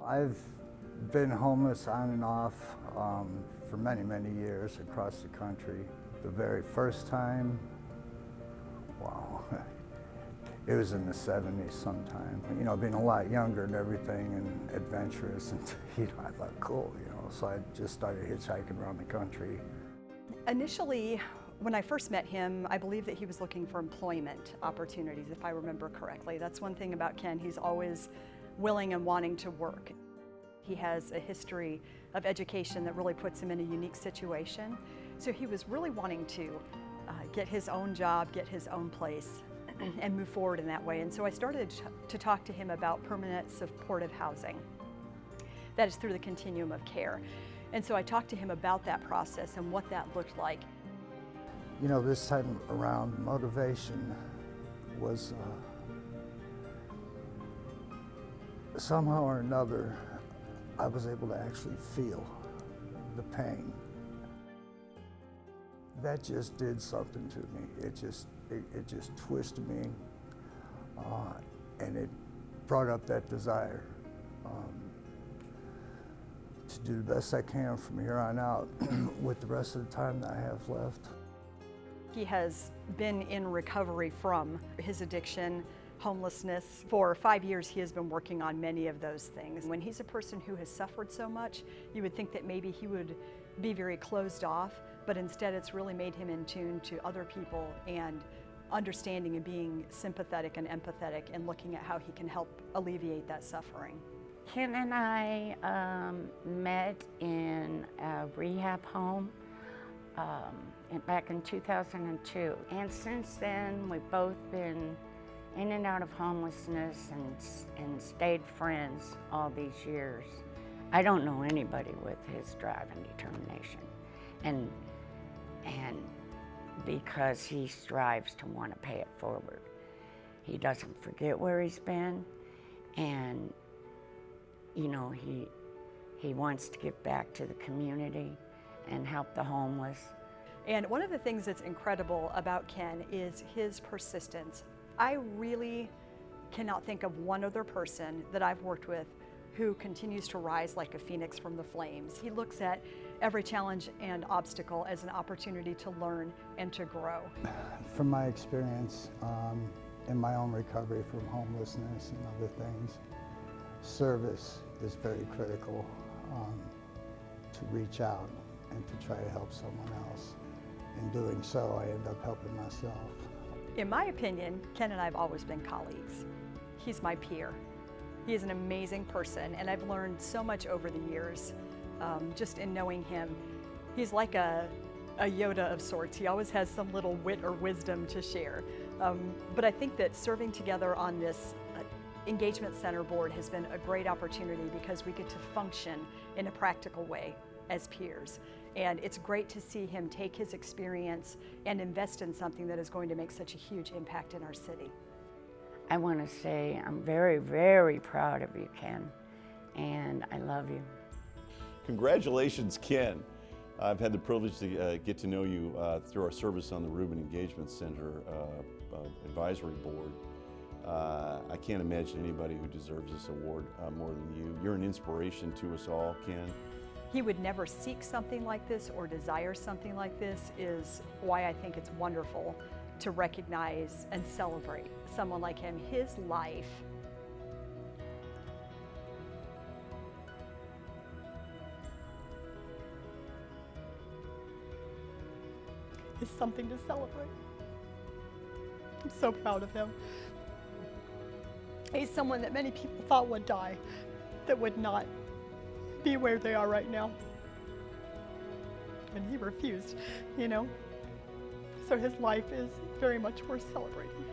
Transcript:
I've been homeless on and off for many, many years across the country. The very first time, wow, it was in the 70s sometime. You know, being a lot younger and everything and adventurous, and I thought, cool, so I just started hitchhiking around the country. Initially, when I first met him, I believe that he was looking for employment opportunities, if I remember correctly. That's one thing about Ken, he's always willing and wanting to work. He has a history of education that really puts him in a unique situation. So he was really wanting to get his own job, get his own place, and move forward in that way. And so I started to talk to him about permanent supportive housing. That is through the continuum of care. And so I talked to him about that process and what that looked like. You know, this time around, motivation was somehow or another, I was able to actually feel the pain. That just did something to me. It just twisted me, and it brought up that desire to do the best I can from here on out with the rest of the time that I have left. He has been in recovery from his addiction, homelessness. For 5 years, he has been working on many of those things. When he's a person who has suffered so much, you would think that maybe he would be very closed off, but instead it's really made him in tune to other people and understanding and being sympathetic and empathetic and looking at how he can help alleviate that suffering. Ken and I met in a rehab home back in 2002. And since then, we've both been in and out of homelessness and stayed friends all these years. I don't know anybody with his drive and determination. And because he strives to want to pay it forward. He doesn't forget where he's been, and he wants to give back to the community and help the homeless. And one of the things that's incredible about Ken is his persistence. I really cannot think of one other person that I've worked with who continues to rise like a phoenix from the flames. He looks at every challenge and obstacle as an opportunity to learn and to grow. From my experience in my own recovery from homelessness and other things, service is very critical to reach out and to try to help someone else. In doing so, I end up helping myself. In my opinion, Ken and I have always been colleagues. He's my peer. He is an amazing person, and I've learned so much over the years just in knowing him. He's like a Yoda of sorts. He always has some little wit or wisdom to share. But I think that serving together on this engagement center board has been a great opportunity because we get to function in a practical way as peers. And it's great to see him take his experience and invest in something that is going to make such a huge impact in our city. I want to say I'm very, very proud of you, Ken, and I love you. Congratulations, Ken. I've had the privilege to get to know you through our service on the Reuben Engagement Center Advisory Board. I can't imagine anybody who deserves this award more than you. You're an inspiration to us all, Ken. He would never seek something like this or desire something like this is why I think it's wonderful to recognize and celebrate someone like him. His life is something to celebrate. I'm so proud of him. He's someone that many people thought would die, that would not be where they are right now. And he refused, So his life is very much worth celebrating.